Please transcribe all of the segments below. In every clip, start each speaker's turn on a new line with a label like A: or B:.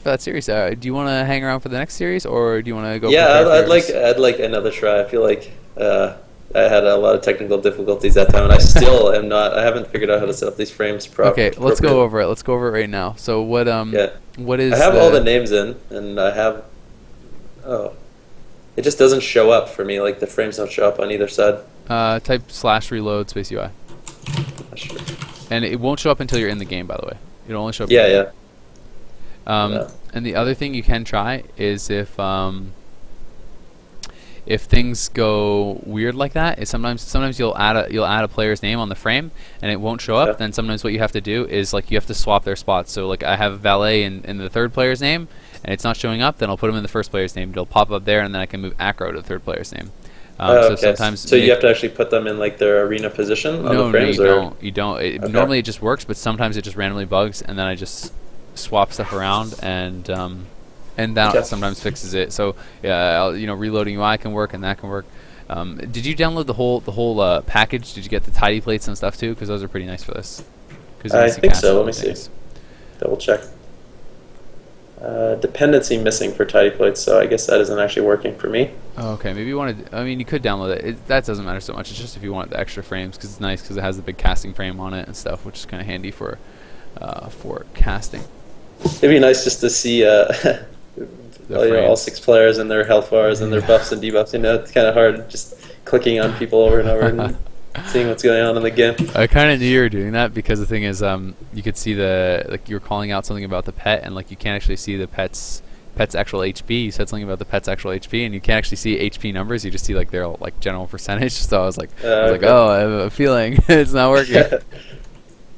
A: for that series. Do you want to hang around for the next series, or do you want to go
B: Yeah,
A: prepare for yours?
B: I'd like another try. I feel like I had a lot of technical difficulties that time, and I still am not. I haven't figured out how to set up these frames
A: Okay, let's go
B: appropriately.
A: over it. Let's go over it right now. So
B: Yeah,
A: what
B: I
A: is
B: have all the
A: the
B: names in, and I have. Oh, it just doesn't show up for me. Like the frames don't show up on either side.
A: type slash reload space UI,
B: Not sure.
A: and it won't show up until you're in the game. By the way, it'll only show up in
B: Yeah,
A: the game.
B: yeah.
A: Um,
B: No.
A: and the other thing you can try is if things go weird like that, is sometimes you'll add a player's name on the frame and it won't show up.
B: Yeah.
A: Then sometimes what you have to do is like you have to swap their spots. So like I have valet in the third player's name and it's not showing up. Then I'll put them in the first player's name. It'll pop up there and then I can move acro to the third player's name.
B: Oh,
A: So
B: okay.
A: sometimes
B: So you have to actually put them in like their arena position on the
A: no,
B: frames,
A: you
B: or
A: don't. You don't.
B: okay.
A: Normally it just works, but sometimes it just randomly bugs, and then I just swap stuff around, and that
B: Okay.
A: sometimes fixes it. So yeah, reloading UI can work, and that can work. Did you download the whole package? Did you get the tidy plates and stuff too? Because those are pretty nice for this. Because you
B: I
A: can see
B: think
A: cast
B: so. Let
A: and
B: me see.
A: things.
B: Double check. Dependency missing for tidy plates, so I guess that isn't actually working for me.
A: Oh, okay, maybe you wanted. I mean, you could download it. That doesn't matter so much. It's just if you want the extra frames, because it's nice because it has the big casting frame on it and stuff, which is kind of handy for casting.
B: It'd be nice just to see
A: The
B: all
A: frames.
B: 6 players and their health bars and their
A: Yeah.
B: buffs and debuffs. It's kind of hard just clicking on people over and over and seeing what's going on in the game.
A: I kind of knew you were doing that because the thing is, you could see you were calling out something about the pet, and like you can't actually see the pet's actual HP. You said something about the pet's actual HP, and you can't actually see HP numbers. You just see like their like general percentage. So I was like,
B: Okay.
A: oh, I have a feeling it's not working.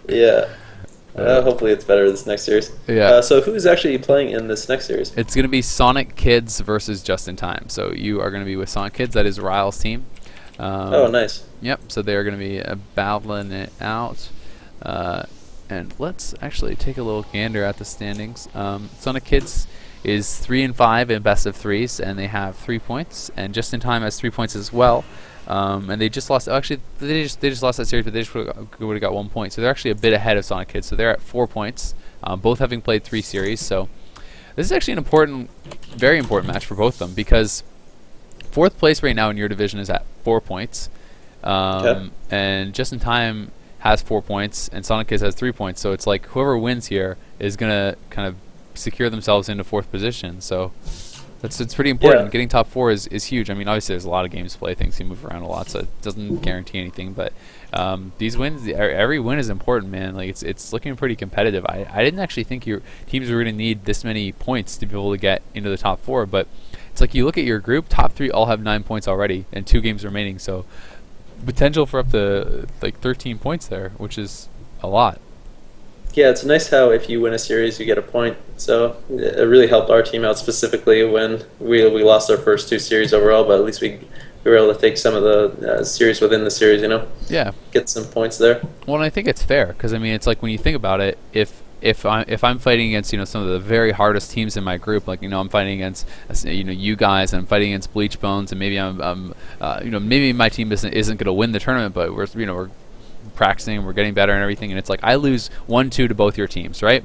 B: Yeah.
A: Uh,
B: Hopefully it's better this next series.
A: yeah,
B: So who's actually playing in this next series?
A: it's gonna be Sonic Kids versus Just in Time. So you are gonna be with Sonic Kids. That is Rylez' team.
B: Oh, nice.
A: Yep. So they are gonna be battling it out. And let's actually take a little gander at the standings. Sonic Kids is 3-5 in best of threes, and they have 3 points. And Just in Time has 3 points as well. And they just lost. Actually, they just lost that series, but they just would have got 1 point. So they're actually a bit ahead of Sonic Kids. So they're at 4 points, both having played 3 series. So this is actually an important, very important match for both of them because fourth place right now in your division is at 4 points,
B: Okay.
A: and Just in Time has 4 points, and Sonic Kids has 3 points. So it's like whoever wins here is gonna kind of secure themselves into fourth position. So it's pretty important.
B: Yeah.
A: Getting top four is huge. I mean, obviously there's a lot of games to play, things can move around a lot, so it doesn't guarantee anything. But these wins, every win is important, man. Like it's looking pretty competitive. I didn't actually think your teams were going to need this many points to be able to get into the top four, but it's like you look at your group, top three all have 9 points already, and 2 games remaining. So potential for up to like 13 points there, which is a lot.
B: Yeah, it's nice how if you win a series, you get a point. So it really helped our team out specifically when we lost our first 2 series overall, but at least we were able to take some of the series within the series,
A: Yeah.
B: get some points there.
A: Well, and I think it's fair because I mean, it's like when you think about it, if I'm fighting against some of the very hardest teams in my group, like I'm fighting against you guys, and I'm fighting against Bleached Bones, and maybe maybe my team isn't going to win the tournament, but we're practicing, we're getting better and everything, and it's like I lose 1-2 to both your teams, right?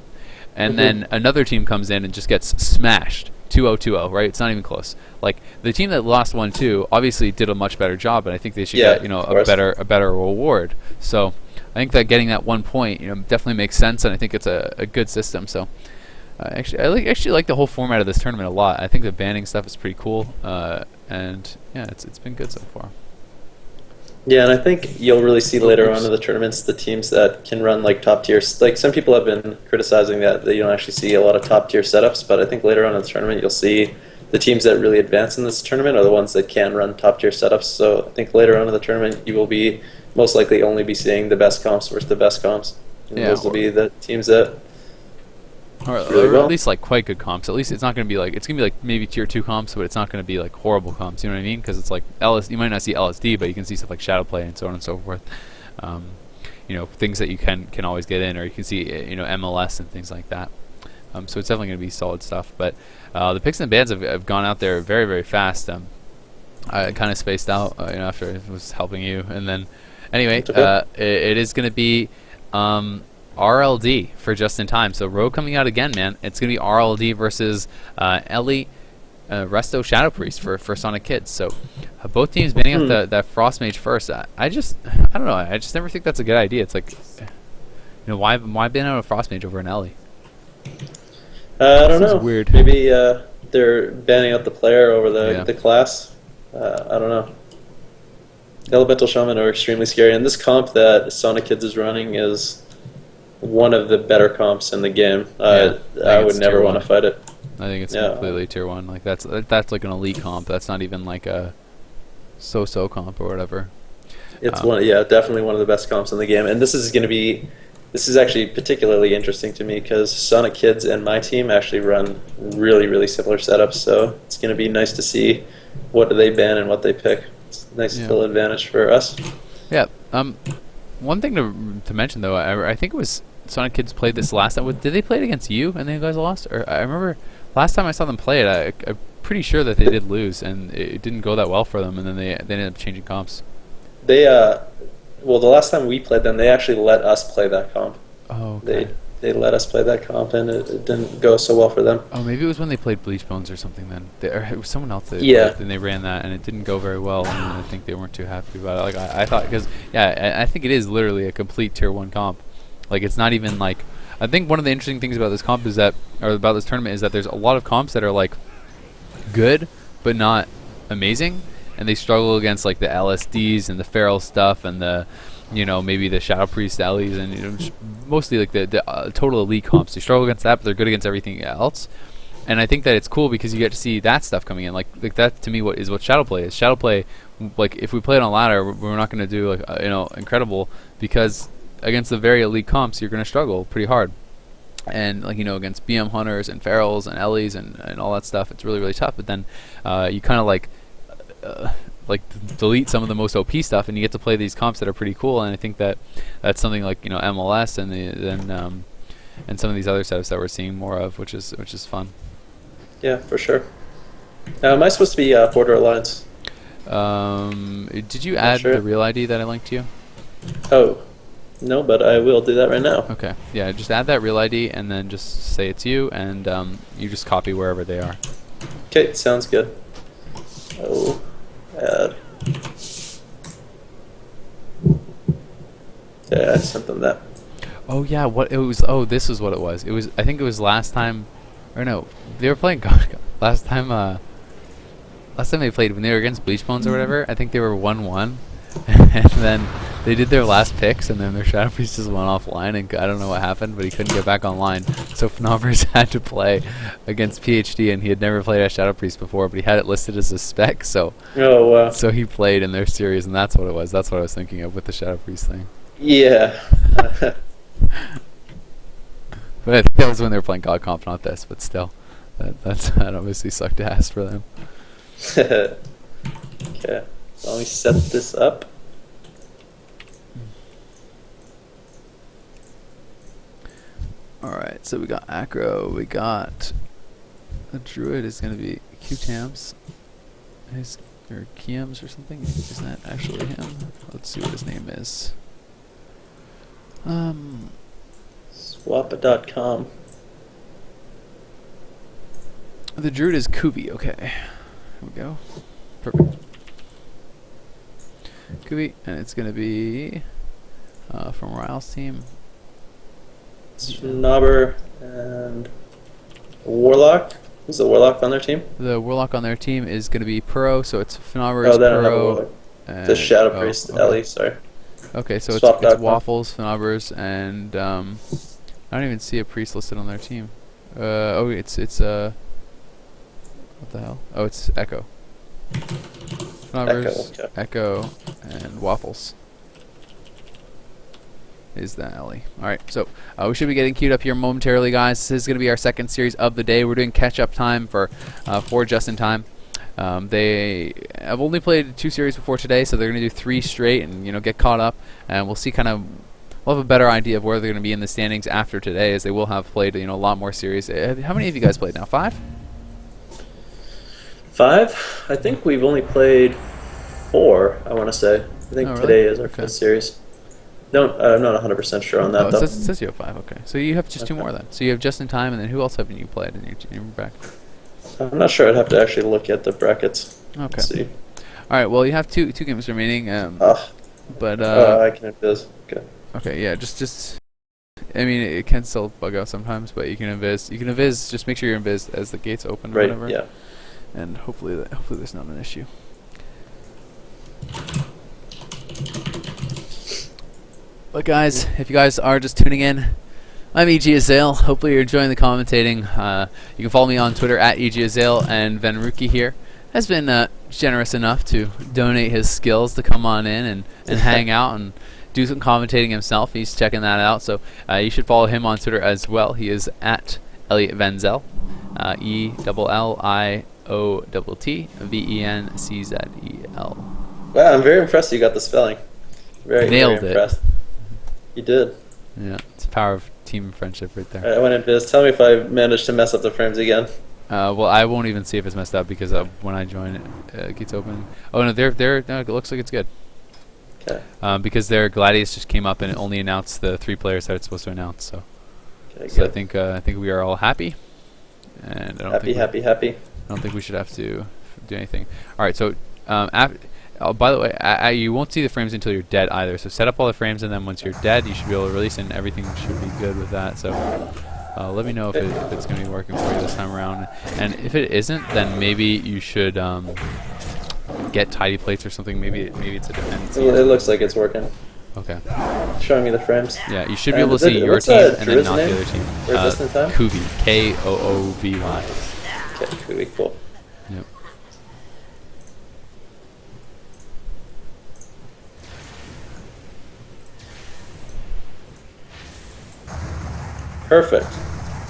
A: And then another team comes in and just gets smashed 2-0, 2-0, right? It's not even close. Like the team that lost 1-2 obviously did a much better job, and I think they should
B: Yeah,
A: get
B: of
A: a
B: course.
A: better reward. So I think that getting that 1 point definitely makes sense, and I think it's a good system. So I actually like the whole format of this tournament a lot. I think the banning stuff is pretty cool, and yeah, it's been good so far.
B: Yeah, and I think you'll really see later on in the tournaments the teams that can run like top tiers. Like some people have been criticizing that you don't actually see a lot of top tier setups, but I think later on in the tournament you'll see the teams that really advance in this tournament are the ones that can run top tier setups. So I think later on in the tournament you will be most likely only be seeing the best comps versus the best comps. And
A: Yeah,
B: those will be the teams that
A: or
B: really
A: at
B: well.
A: least like quite good comps. At least it's not going to be like maybe tier 2 comps, but it's not going to be like horrible comps. You know what I mean? Because it's like you might not see LSD, but you can see stuff like Shadow Play and so on and so forth. Um, things that you can always get in, or you can see MLS and things like that. So it's definitely going to be solid stuff. But the picks and bands have gone out there very, very fast. I kind of spaced out after I was helping you, and then anyway,
B: It's okay.
A: it is going to be RLD for just in time. So Rogue coming out again, man. It's going to be RLD versus Ellie Resto Shadow Priest for Sonic Kids. So both teams banning out that Frost Mage first. I don't know. I just never think that's a good idea. It's like, why ban out a Frost Mage over an Ellie?
B: I don't know.
A: Weird.
B: Maybe they're banning out the player over the class. I don't know. Elemental Shaman are extremely scary, and this comp that Sonic Kids is running is one of the better comps in the game. I would never want to fight it.
A: I think it's completely tier 1. Like that's like an elite comp. That's not even like a so-so comp or whatever.
B: It's definitely one of the best comps in the game, and this is actually particularly interesting to me because Sonic Kids and my team actually run really, really similar setups. So it's going to be nice to see what do they ban and what they pick. It's a nice little advantage for us.
A: Yeah. One thing to mention though, I think it was Sonic Kids played this last time. Did they play it against you and then you guys lost? Or I remember last time I saw them play it, I'm pretty sure that they did lose and it didn't go that well for them, and then they ended up changing comps.
B: They well, the last time we played them, they actually let us play that comp.
A: Oh, okay.
B: They let us play that comp, and it didn't go so well for them.
A: Oh, maybe it was when they played Bleached Bones or something then. Or it was someone else that played, and they ran that, and it didn't go very well, and I think they weren't too happy about it. Like I thought, because, I think it is literally a complete tier 1 comp. Like, it's not even like... I think one of the interesting things about this comp is that... Or about this tournament is that there's a lot of comps that are, like, good, but not amazing. And they struggle against like the LSDs and the feral stuff and the, maybe the Shadow Priest Ellies and just mostly like the total elite comps. They struggle against that, but they're good against everything else. And I think that it's cool because you get to see that stuff coming in. Like that to me, what Shadow Play is. Shadow Play, like if we play it on ladder, we're not going to do like incredible because against the very elite comps, you're going to struggle pretty hard. And like against BM hunters and ferals and Ellies and all that stuff, it's really, really tough. But then you kind of like delete some of the most OP stuff, and you get to play these comps that are pretty cool. And I think that's something like MLS and some of these other setups that we're seeing more of, which is fun. Yeah,
B: for sure. Am I supposed to be Border Alliance?
A: Did you add the real ID that I linked to you?
B: Oh, no, but I will do that right now.
A: Okay, yeah, just add that real ID and then just say it's you, and you just copy wherever they are.
B: Okay, sounds good. Oh, add. Yeah, I sent them that.
A: Oh yeah, what it was? Oh, this is what it was. It was. I think it was last time, or no, they were playing last time. Last time they played when they were against Bleached Bones or whatever. I think they were 1-1, and then they did their last picks, and then their Shadow Priest just went offline, and I don't know what happened, but he couldn't get back online. So Fnovers had to play against PhD, and he had never played as Shadow Priest before, but he had it listed as a spec. So so he played in their series, and that's what it was. That's what I was thinking of with the Shadow Priest thing.
B: Yeah.
A: But I think that was when they were playing God Comp, not this. But still, that obviously sucked ass for them.
B: Okay, so let me set this up.
A: Alright, so we got Acro, we got the Druid is going to be Q-Tams, or Kiams or something. Is that actually him? Let's see what his name is.
B: Swappa.com.
A: The Druid is Kubi, okay. Here we go. Perfect. Kubi, and it's going to be from Rylez team.
B: Snobber and Warlock. Is the Warlock on their team?
A: The Warlock on their team is going to be Pro, so it's Fnobber, Pro.
B: The Shadow Priest, Ellie, sorry.
A: Okay, so it's Waffles, Fnobbers, and I don't even see a priest listed on their team. It's what the hell? Oh, it's Echo. Fnobbers, Echo, and Waffles. Is that Ellie? Alright, so we should be getting queued up here momentarily, guys. This is going to be our second series of the day. We're doing catch-up time for Just in Time. They have only played 2 series before today, so they're going to do 3 straight and get caught up. And we'll see we'll have a better idea of where they're going to be in the standings after today, as they will have played a lot more series. How many of you guys played now? 5?
B: 5? I think we've only played 4, I want to say. I think today is our 5th series. I'm not 100% sure on that
A: Oh,
B: though.
A: it says you have 5. Okay, so you have just 2
B: Okay.
A: more then. So you have just in time, and then who else haven't you played in your back?
B: I'm not sure. I'd have to actually look at the brackets.
A: Okay.
B: Let's see.
A: All right. Well, you have two games remaining.
B: Oh,
A: But
B: I can invis. Okay.
A: okay, yeah. Just. I mean, it can still bug out sometimes, but you can invis. You can invis. Just make sure you're invis as the gates open or
B: Right.
A: whatever.
B: Yeah.
A: And hopefully there's not an issue. But guys, if you guys are just tuning in, I'm EG Azael. Hopefully you're enjoying the commentating. You can follow me on Twitter at EG Azael, and Venruki here has been generous enough to donate his skills to come on in and hang out and do some commentating himself. He's checking that out, so you should follow him on Twitter as well. He is at Elliot Venzel, ELLIOTTVENCZEL.
B: Wow, I'm very impressed you got the spelling.
A: Nailed
B: very
A: it.
B: impressed. You did.
A: Yeah, it's the power of team friendship right there.
B: All right, I went invis. Tell me if I managed to mess up the frames again.
A: Well, I won't even see if it's messed up because when I join it gets open. Oh no, no, it looks like it's good.
B: Okay.
A: Because their Gladius just came up and it only announced the 3 players that it's supposed to announce. So,
B: Okay,
A: so I
B: good.
A: think we are all happy, and I don't
B: Happy,
A: think
B: happy.
A: I don't think we should have to do anything. All right, so by the way, you won't see the frames until you're dead either. So set up all the frames, and then once you're dead, you should be able to release, and everything should be good with that. So let me know if it's going to be working for you this time around. And if it isn't, then maybe you should get tidy plates or something. Maybe it's a dependency.
B: It looks like it's working.
A: Okay.
B: Showing me the frames.
A: Yeah, you should be able to see your
B: what's,
A: team and then
B: Druid's
A: not
B: name?
A: the other team.
B: Where's this in time?
A: Koovy. Koovy.
B: Okay, cool. Cool.
A: Yep.
B: Perfect.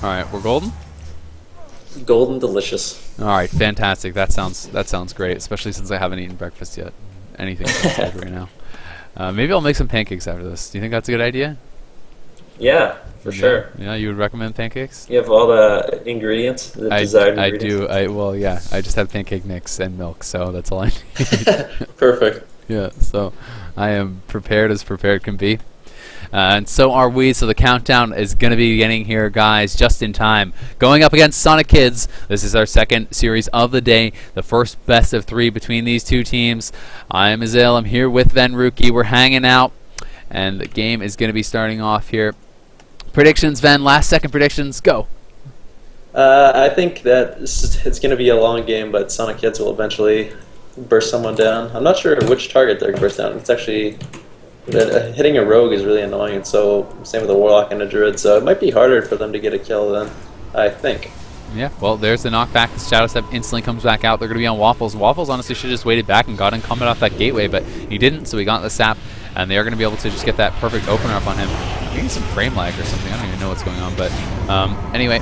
A: All right, we're golden.
B: Golden delicious.
A: All right, fantastic. That sounds great, especially since I haven't eaten breakfast yet. Anything sounds good right now. Maybe I'll make some pancakes after this. Do you think that's a good idea?
C: Yeah, for sure.
A: Yeah, you would recommend pancakes?
C: You have all the ingredients, the desired
A: I
C: ingredients.
A: do. Well, yeah. I just have pancake mix and milk, so that's all I need.
B: Perfect.
A: Yeah. So I am prepared as prepared can be. And so are we, so the countdown is going to be beginning here, guys, just in time. Going up against Sonic Kids. This is our second series of the day, the first best of 3 between these two teams. I am Azael. I'm here with Venruki. We're hanging out, and the game is going to be starting off here. Predictions, Ven, last second predictions, go.
B: I think that it's going to be a long game, but Sonic Kids will eventually burst someone down. I'm not sure which target they're going to burst down. It's actually... hitting a rogue is really annoying, and so same with a warlock and a druid, so it might be harder for them to get a kill than I think.
A: Yeah, well, there's the knockback. The Shadow Step instantly comes back out. They're going to be on Waffles. Waffles honestly should have just waited back and got him coming off that gateway, but he didn't, so he got the sap, and they are going to be able to just get that perfect opener up on him. Maybe some frame lag or something. I don't even know what's going on, but anyway,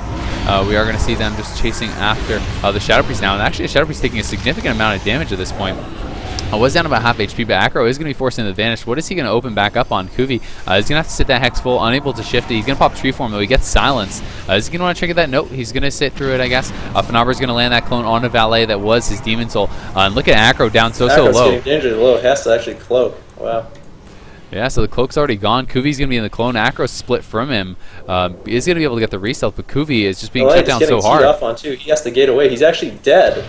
A: we are going to see them just chasing after the Shadow Priest now, and actually the Shadow Priest taking a significant amount of damage at this point. I was down about half HP, but Acro is going to be forcing the advantage. What is he going to open back up on? Koovy he's going to have to sit that Hex full, unable to shift it. He's going to pop Tree Form, though. He gets silenced. Is he going to want to trigger that? Nope. He's going to sit through it, I guess. Fanabra's going to land that clone on a Valet that was his Demon Soul. And look at Acro down so
B: Acro's
A: low.
B: getting dangerously low. Has to actually cloak. Wow.
A: Yeah, so the cloak's already gone. Koovy's going to be in the clone. Acro's split from him. He's going to be able to get the re-stealth, but Koovy is just being shut down so hard.
B: Off on too. He has to gate away. He's actually dead.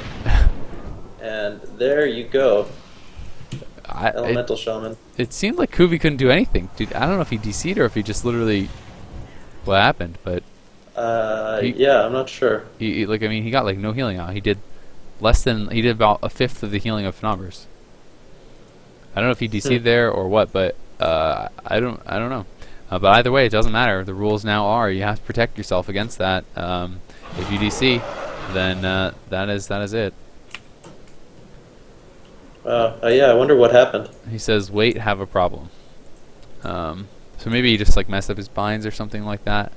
B: And there you go. Elemental Shaman.
A: It seemed like Koovy couldn't do anything. Dude, I don't know if he DC'd or if he just literally... What happened, but...
B: Yeah, I'm not sure.
A: He got like no healing out. He did about a fifth of the healing of Fnaubers. I don't know if he DC'd there or what, but I don't know. But either way, it doesn't matter. The rules now are you have to protect yourself against that. If you DC, then that is it.
B: Yeah, I wonder what happened.
A: He says, "Wait, have a problem." So maybe he just like messed up his binds or something like that.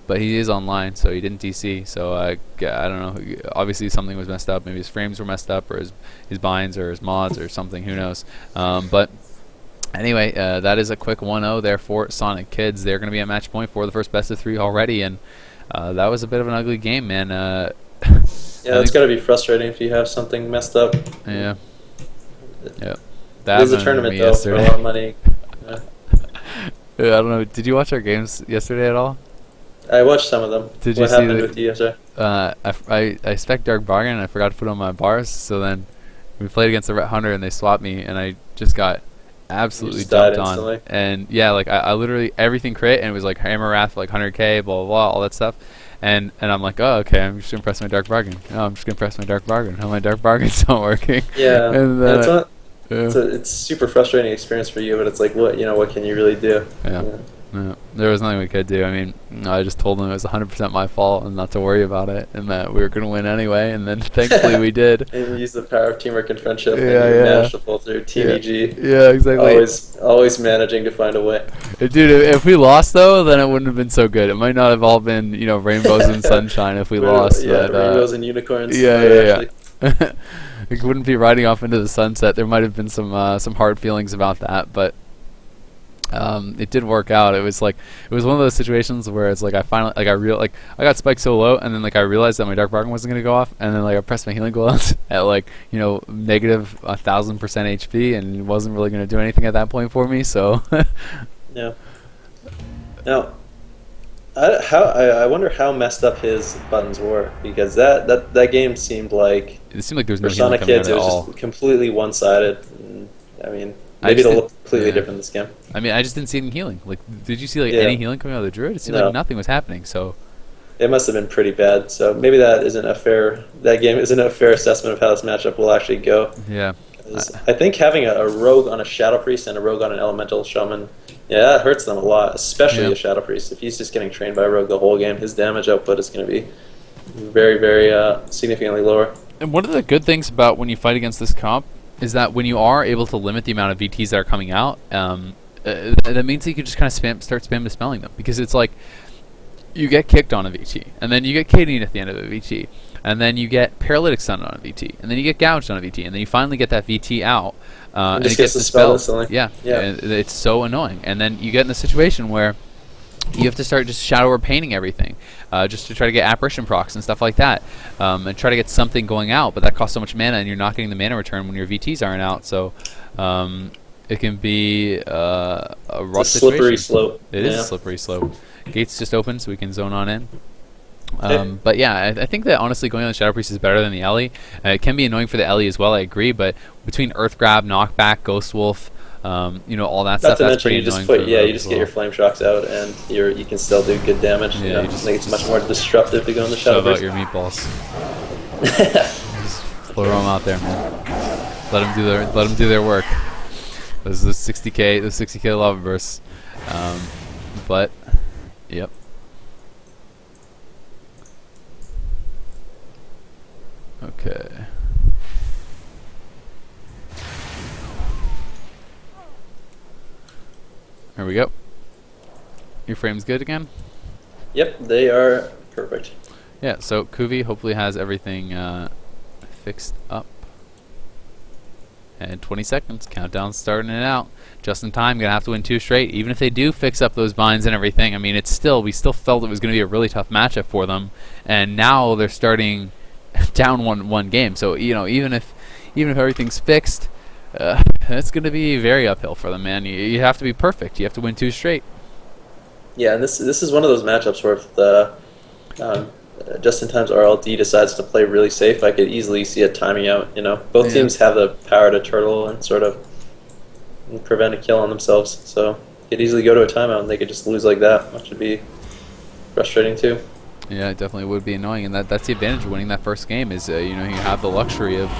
A: But he is online, so he didn't DC. So I don't know. Obviously, something was messed up. Maybe his frames were messed up, or his binds, or his mods, or something. Who knows? But anyway, that is a quick 1-0 there for Sonic Kids. They're going to be at match point for the first best of 3 already, and that was a bit of an ugly game, man.
B: Yeah, it's got to be frustrating if you have something messed up.
A: Yeah. Yeah.
B: It is a tournament, though, for a lot of money. Yeah.
A: Yeah, I don't know. Did you watch our games yesterday at all?
B: I watched some of them.
A: Did
B: What
A: you see
B: happened with you yesterday?
A: I spec Dark Bargain and I forgot to put on my bars, so then we played against the Ret Hunter and they swapped me and I just got absolutely
B: just died
A: dumped on.
B: instantly.
A: And yeah, like I literally everything crit and it was like Hammer Wrath for like 100k, blah blah blah, all that stuff. And I'm like, oh okay, I'm just gonna press my Dark Bargain. Oh, I'm just gonna press my Dark Bargain. Oh, my Dark Bargain's not working.
B: Yeah,
A: And
B: and it's not.
A: yeah.
B: It's super frustrating experience for you, but it's like, what can you really do?
A: Yeah. Yeah, there was nothing we could do. I mean, I just told them it was 100% my fault and not to worry about it, and that we were going to win anyway. And then thankfully we did.
B: And you use the power of teamwork and friendship,
A: Yeah,
B: and you
A: yeah.
B: manage to pull through. Team EG,
A: Yeah, exactly.
B: always managing to find a way.
A: Dude, if we lost though, then it wouldn't have been so good. It might not have all been, rainbows and sunshine if we lost.
B: Yeah,
A: but,
B: rainbows and unicorns.
A: Yeah. We wouldn't be riding off into the sunset. There might have been some hard feelings about that, but it did work out. It was one of those situations where it's like I finally I got spiked so low, and then I realized that my Dark Bargain wasn't gonna go off, and then I pressed my healing gloves at negative 1000% HP, and it wasn't really gonna do anything at that point for me. So
B: Yeah. Now, I wonder how messed up his buttons were, because that game seemed like
A: it seemed like there was no
B: Persona
A: healing coming
B: Kids.
A: out
B: It
A: at
B: was
A: all.
B: just completely one-sided. I mean,
A: I
B: maybe
A: just
B: it'll look
A: didn't-
B: completely
A: yeah.
B: different this game.
A: I mean, I just didn't see any healing. Did you see
B: Yeah.
A: any healing coming out of the druid? It seemed
B: No.
A: like nothing was happening. So
B: It must have been pretty bad. So maybe that game isn't a fair assessment of how this matchup will actually go.
A: yeah.
B: 'Cause I think having a rogue on a Shadow Priest and a rogue on an Elemental Shaman, that hurts them a lot, especially
A: Yeah.
B: the Shadow Priest. If he's just getting trained by a rogue the whole game, his damage output is going to be very, very significantly lower.
A: And one of the good things about when you fight against this comp is that when you are able to limit the amount of VTs that are coming out, that means that you can just kind of start spam dispelling them, because it's like you get kicked on a VT, and then you get KD'd at the end of a VT, and then you get paralytic stun on a VT, and then you get gouged on a VT, and then you finally get that VT out, and it gets
B: dispelled
A: dispelled.
B: instantly.
A: Yeah,
B: Yeah.
A: and it's so annoying. And then you get in the situation where you have to start just shadow or painting everything, just to try to get apparition procs and stuff like that, and try to get something going out. But that costs so much mana, and you're not getting the mana return when your VTs aren't out. So it can be a rough
B: It's a slippery
A: situation.
B: slope.
A: It is
B: Yeah.
A: a slippery slope. Gates just open, so we can zone on in.
B: Okay.
A: But yeah, I think that honestly going on the Shadow Priest is better than the Ellie. It can be annoying for the Ellie as well, I agree, but between Earth Grab, Knockback, Ghost Wolf, all that
B: Not
A: stuff,
B: to
A: that's
B: mention,
A: pretty
B: you just
A: annoying for the rogue
B: you
A: as
B: just
A: well.
B: get your flame shocks out, and you can still do good damage.
A: Yeah, you
B: I
A: just-
B: think it's much more disruptive to go in the Shadow
A: Shove out
B: Priest.
A: your meatballs. Just throw them out there, man. Let them do their work. Those are the 60k lava bursts. But yep. Okay. There we go. Your frame's good again?
B: Yep, they are perfect.
A: Yeah, so Kuvi hopefully has everything fixed up. And 20 seconds, countdown starting it out. Just in time, gonna have to win 2 straight. Even if they do fix up those binds and everything, I mean, we still felt it was gonna be a really tough matchup for them. And now they're starting down one game. So even if everything's fixed, it's gonna be very uphill for them, man. You have to be perfect. You have to win 2 straight.
B: Yeah, and this is one of those matchups where if the just in time's RLD decides to play really safe, I could easily see it timing out. Both
A: Yeah.
B: teams have the power to turtle and sort of prevent a kill on themselves. So it could easily go to a timeout, and they could just lose like that, which would be frustrating too.
A: Yeah, it definitely would be annoying, and that's the advantage of winning that first game is you have the luxury of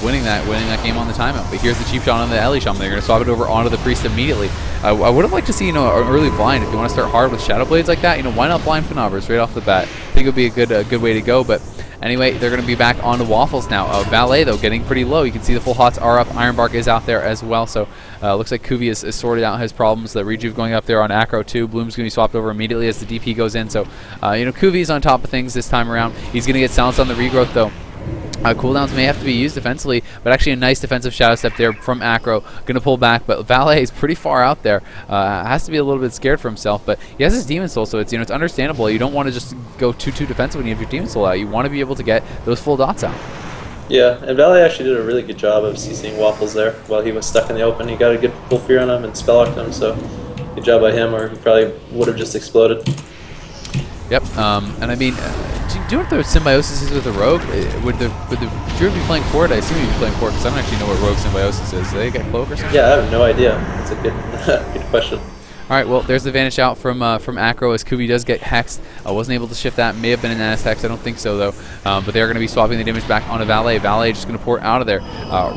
A: winning that game on the timeout. But here's the cheap shot on the Ellie Shaman. They're going to swap it over onto the Priest immediately. I would have liked to see an early blind. If you want to start hard with Shadow Blades like that, why not blind Phenovers right off the bat? I think it would be a good way to go. But anyway, they're going to be back onto Waffles now. Valet though getting pretty low. You can see the full hots are up. Ironbark is out there as well. So looks like Kuvi has sorted out his problems. The Rejuve going up there on Acro too. Bloom's going to be swapped over immediately as the DP goes in. So Kuvi's on top of things this time around. He's going to get silenced on the regrowth though. Cooldowns may have to be used defensively, but actually a nice defensive shadow step there from Acro. Going to pull back, but Valet is pretty far out there. Has to be a little bit scared for himself, but he has his Demon Soul, so it's it's understandable. You don't want to just go too defensive when you have your Demon Soul out. You want to be able to get those full dots out.
B: Yeah, and Valet actually did a really good job of CCing Waffles there while he was stuck in the open. He got a good full fear on him and spell locked him, so good job by him, or he probably would have just exploded.
A: Yep. And I mean, do you know what the symbiosis is with the rogue? Would the druid be playing forward? I assume he'd be playing forward because I don't actually know what rogue symbiosis is. Do they get cloak or something?
B: Yeah, I have no idea. That's a good good question.
A: All right, well, there's the vanish out from Acro as Kuvi does get hexed. Wasn't able to shift that. May have been an NS hex. I don't think so, though. But they're going to be swapping the damage back onto Valet. Valet just going to port out of there.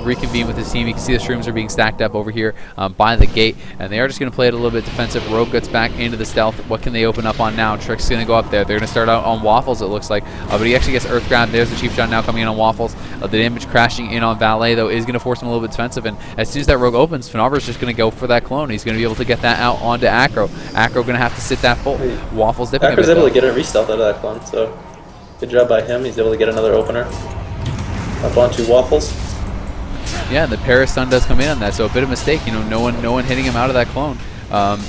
A: Reconvene with his team. You can see the shrooms are being stacked up over here by the gate. And they are just going to play it a little bit defensive. Rogue gets back into the stealth. What can they open up on now? Trick's going to go up there. They're going to start out on Waffles, it looks like. But he actually gets Earth Grab. There's the cheap shot now coming in on Waffles. The damage crashing in on Valet, though, is going to force him a little bit defensive. And as soon as that Rogue opens, Fnavar's just going to go for that clone. He's going to be able to get that out onto Acro. Acro going to have to sit that full. Waffles dipping.
B: Acro's able to get a re-stealth out of that clone, so good job by him. He's able to get another opener. Up onto Waffles.
A: Yeah, and the Paris stun does come in on that, so a bit of mistake. You know, no one hitting him out of that clone.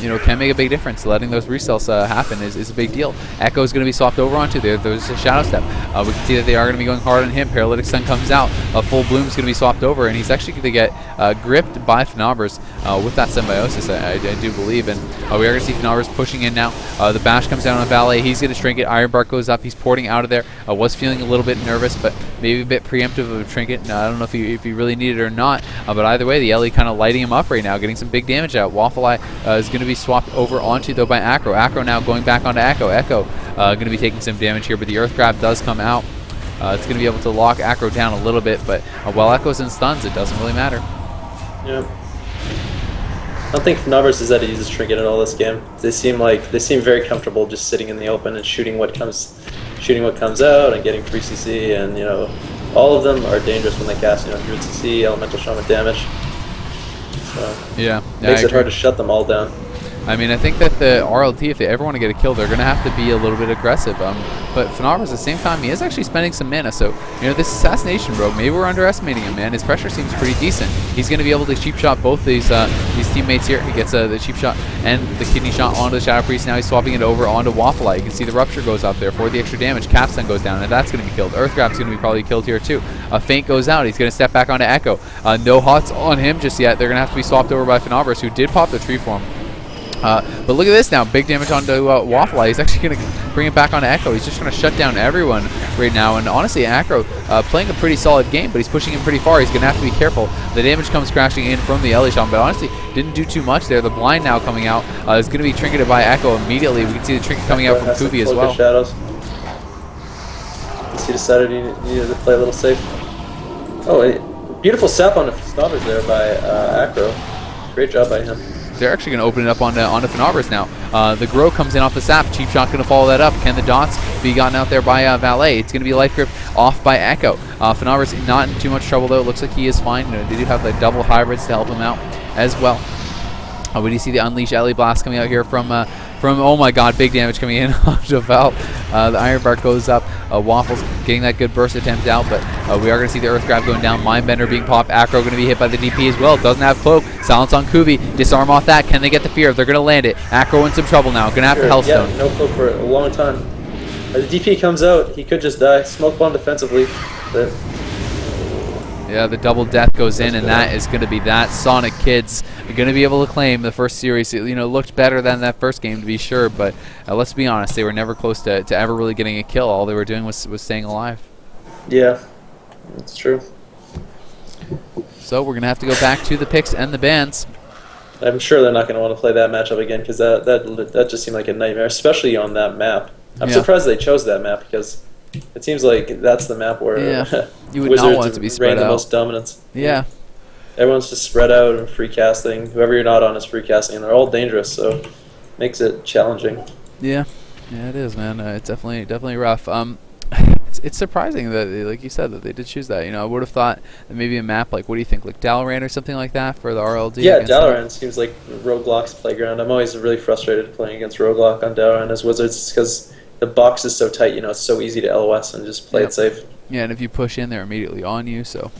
A: You know, can make a big difference. Letting those resales happen is a big deal. Echo is going to be swapped over onto there. There's a Shadow Step. We can see that they are going to be going hard on him. Paralytic Sun comes out. Full Bloom is going to be swapped over, and he's actually going to get gripped by Fnavers with that Symbiosis, I do believe. And we are going to see Fnavers pushing in now. The Bash comes down on Valet. He's going to shrink it. Ironbark goes up. He's porting out of there. Was feeling a little bit nervous, but maybe a bit preemptive of a Trinket. I don't know if he really needed it or not. But either way, the Ellie kind of lighting him up right now, getting some big damage out. Waffle Eye is going to be swapped over onto, though, by Acro. Acro now going back onto Echo. Echo going to be taking some damage here, but the Earth Grab does come out. It's going to be able to lock Acro down a little bit, but while Echo's in stuns, it doesn't really matter.
B: Yeah. I don't think Fnavers is that he uses Trinket at all this game. They seem very comfortable just sitting in the open and shooting what comes out and getting free CC, and you know, all of them are dangerous when they cast, you know, Druid CC, Elemental Shaman damage. So
A: yeah,
B: makes it hard to shut them all down.
A: I mean, I think that the RLT, if they ever want to get a kill, they're going to have to be a little bit aggressive. But Fnavers, at the same time, he is actually spending some mana. So, you know, this Assassination Rogue, maybe we're underestimating him, man. His pressure seems pretty decent. He's going to be able to cheap shot both these teammates here. He gets the cheap shot and the kidney shot onto the Shadow Priest. Now he's swapping it over onto Waffle Eye. You can see the Rupture goes up there for the extra damage. Capstone goes down, and that's going to be killed. Earth Grab's going to be probably killed here, too. Feint goes out. He's going to step back onto Echo. No hots on him just yet. They're going to have to be swapped over by Fnavers, who did pop the tree form. But look at this now, big damage onto Waffle Eye. He's actually going to bring it back onto Echo. He's just going to shut down everyone right now. And honestly, Acro playing a pretty solid game, but he's pushing him pretty far. He's going to have to be careful. The damage comes crashing in from the Ellie Shaman, but honestly, didn't do too much there. The blind now coming out is going to be trinketed by Echo immediately. We can see the trinket coming out from Kuvi as well.
B: Shadows. He decided he needed to play a little safe. Oh, beautiful sap on the Fnavers there by Acro. Great job by him.
A: They're actually going to open it up onto Fnavers now. The Grow comes in off the sap. Cheap Shot going to follow that up. Can the dots be gotten out there by Valet? It's going to be Life Grip off by Echo. Fnavers not in too much trouble, though. It looks like he is fine. You know, they do have the double hybrids to help him out as well. We do see the Unleash Ellie Blast coming out here from oh my god, big damage coming in onto Val. The Ironbark goes up. Waffles getting that good burst attempt out, but we are going to see the Earth Grab going down. Mindbender being popped. Acro going to be hit by the DP as well. Doesn't have Cloak. Silence on Kuvi. Disarm off that. Can they get the Fear? They're going to land it. Acro in some trouble now. Going to have to Hellstone.
B: Yeah, no Cloak for a long time. As the DP comes out, he could just die. Smoke bomb defensively. But
A: yeah, the double death goes in, and that is going to be that. Sonic Kids are going to be able to claim the first series. You know, looked better than that first game, to be sure, but let's be honest, they were never close to ever really getting a kill. All they were doing was staying alive.
B: Yeah, that's true.
A: So we're going to have to go back to the picks and the bans.
B: I'm sure they're not going to want to play that matchup again, because that just seemed like a nightmare, especially on that map. I'm surprised they chose that map, because it seems like that's the map where
A: you would
B: Wizards
A: not want it to be spread
B: reign
A: out.
B: the most dominance.
A: Yeah.
B: Everyone's just spread out and free casting. Whoever you're not on is free casting, and they're all dangerous, so makes it challenging.
A: Yeah, it is, man. It's definitely rough. It's surprising that, like you said, that they did choose that. You know, I would have thought that maybe a map like, what do you think, like Dalaran or something like that for the RLD?
B: Yeah, Dalaran seems like Roguelock's playground. I'm always really frustrated playing against Roguelock on Dalaran as Wizards, because the box is so tight. You know, it's so easy to LOS and just play it safe.
A: Yeah, and if you push in, they're immediately on you. So